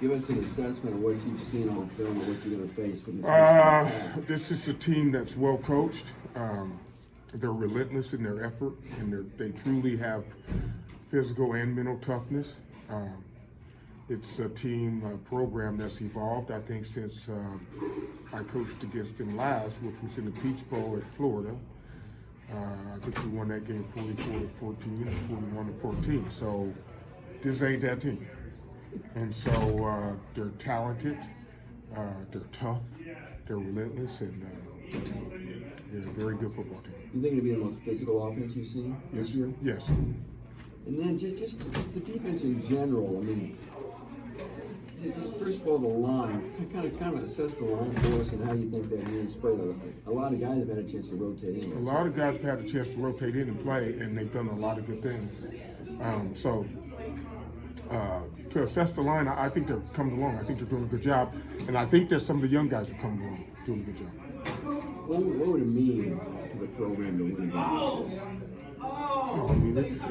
Give us an assessment of what you've seen on film and what you're going to face for this. This is a team that's well coached. They're relentless in their effort, and they truly have physical and mental toughness. It's a team program that's evolved, I think, since I coached against them last, which was in the Peach Bowl at Florida. I think we won that game 44-14 and 41-14. So this ain't that team. And so they're talented, they're tough, they're relentless, and they're a very good football team. You think it'll be the most physical offense you've seen this year? Yes. And then just the defense in general. I mean, just first of all, the line. Kind of assess the line for us and how you think that means play. A lot of guys have had a chance to rotate in. A lot of guys have had a chance to rotate in and play, and they've done a lot of good things. To assess the line, I think they're coming along. I think they're doing a good job, and I think that some of the young guys are coming along, doing a good job. What would it mean to the program to win a game like this? Oh, I mean, it's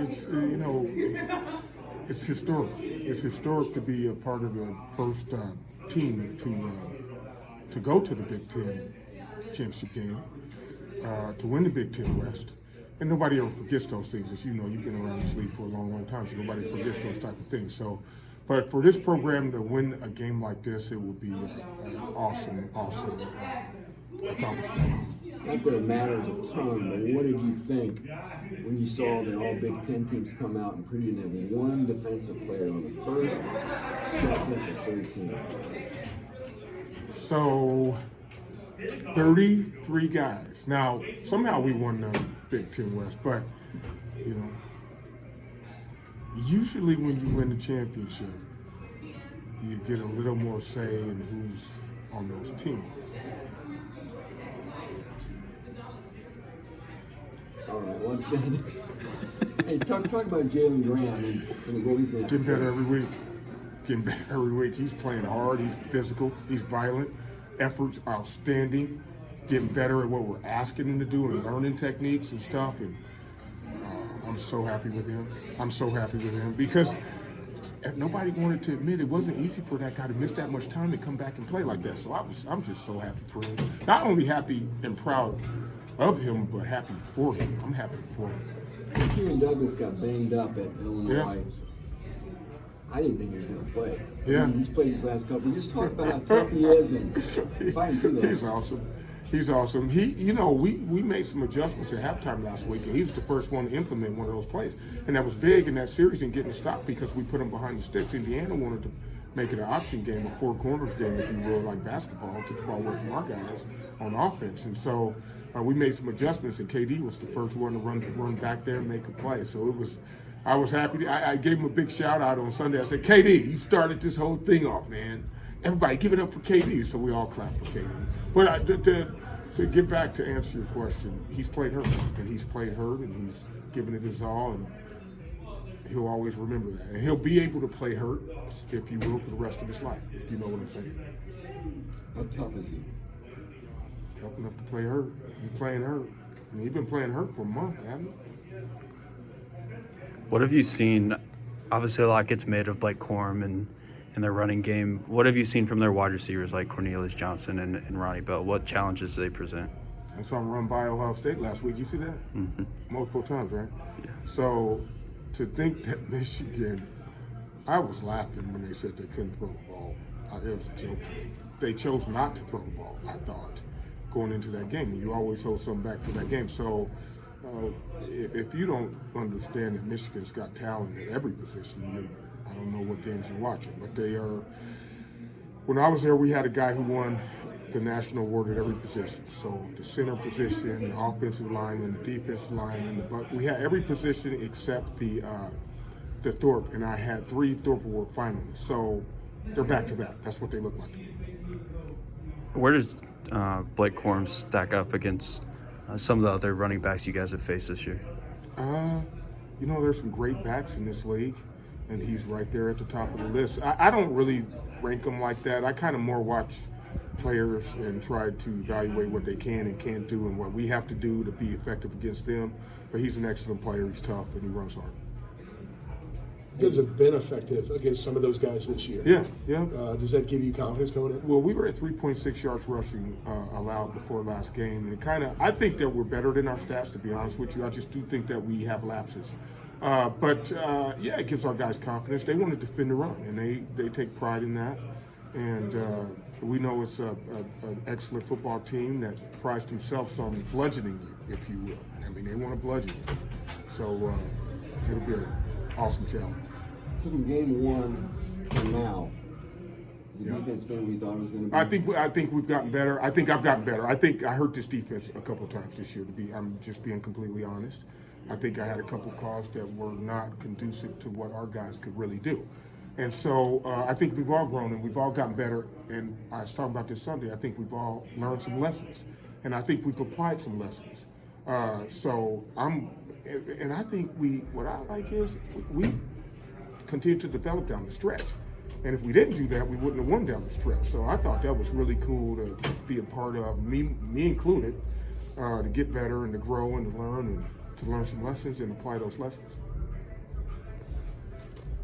historic. It's historic to be a part of the first team to go to the Big Ten championship game, to win the Big Ten West. And nobody ever forgets those things. As you know, you've been around this league for a long, long time, so nobody forgets those type of things. So, but for this program to win a game like this, it would be an awesome accomplishment. Not that it matters a ton, but what did you think when you saw the all Big Ten teams come out and pretty much one defensive player on the first, second, and third team? So, 33 guys. Now, somehow we won the Big Ten West, but, usually when you win the championship, you get a little more say in who's on those teams. All right, well, hey, talk about Jalen Graham and what he's going to Getting better every week. Getting better every week. He's playing hard. He's physical. He's violent. Efforts outstanding. Getting better at what we're asking him to do and learning techniques and stuff. And I'm so happy with him. I'm so happy with him because if nobody wanted to admit it wasn't easy for that guy to miss that much time and come back and play like that. So I'm just so happy for him. Not only happy and proud of him, but happy for him. I'm happy for him. Kieran Douglas got banged up at Illinois. Yeah. I didn't think he was going to play. Yeah. He's played his last couple. Just talk about how tough he is and fighting through those. He's awesome. He's awesome. We made some adjustments at halftime last week, and he was the first one to implement one of those plays. And that was big in that series and getting a stop because we put him behind the sticks. Indiana wanted to make it an option game, a four corners game, if you will, like basketball, get the ball away from our guys on offense. And so we made some adjustments, and KD was the first one to run back there and make a play. So I was happy. I gave him a big shout out on Sunday. I said, KD, you started this whole thing off, man. Everybody give it up for KD. So we all clapped for KD. But to get back to answer your question, he's played hurt, and he's given it his all, and he'll always remember that. And he'll be able to play hurt, if you will, for the rest of his life, if you know what I'm saying. How tough is he? Tough enough to play hurt. He's playing hurt. I mean, he's been playing hurt for a month, hasn't he? What have you seen? Obviously, a lot gets made of Blake Corum and their running game. What have you seen from their wide receivers like Cornelius Johnson and Ronnie Bell? What challenges do they present? I saw him run by Ohio State last week. You see that? Mm-hmm. Multiple times, right? Yeah. So to think that Michigan, I was laughing when they said they couldn't throw the ball. It was a joke to me. They chose not to throw the ball, I thought, going into that game. You always hold something back for that game. So if you don't understand that Michigan's got talent at every position, I don't know what games you're watching, but they are. When I was there, we had a guy who won the national award at every position. So the center position, the offensive lineman, the defensive lineman, we had every position except the Thorpe, and I had 3 Thorpe Award finalists. So they're back to that. That's what they look like to me. Where does Blake Corum stack up against some of the other running backs you guys have faced this year? There's some great backs in this league, and he's right there at the top of the list. I don't really rank them like that. I kind of more watch players and try to evaluate what they can and can't do and what we have to do to be effective against them. But he's an excellent player. He's tough, and he runs hard. guys have been effective against some of those guys this year. Yeah. Does that give you confidence going in? Well, we were at 3.6 yards rushing allowed before last game, and I think that we're better than our stats, to be honest with you. I just do think that we have lapses. But it gives our guys confidence. They want to defend the run, and they take pride in that. And we know it's an excellent football team that prides themselves on bludgeoning you, if you will. I mean, they want to bludgeon you. So it'll be an awesome challenge. So from game one to now, has the defense been what we thought it was going to be? I think we've gotten better. I think I've gotten better. I think I hurt this defense a couple of times this year. I'm just being completely honest. I think I had a couple calls that were not conducive to what our guys could really do. And so I think we've all grown and we've all gotten better. And I was talking about this Sunday. I think we've all learned some lessons, and I think we've applied some lessons. And I think what I like is we continue to develop down the stretch. And if we didn't do that, we wouldn't have won down the stretch. So I thought that was really cool to be a part of, me included, to get better and to grow and to learn some lessons and apply those lessons.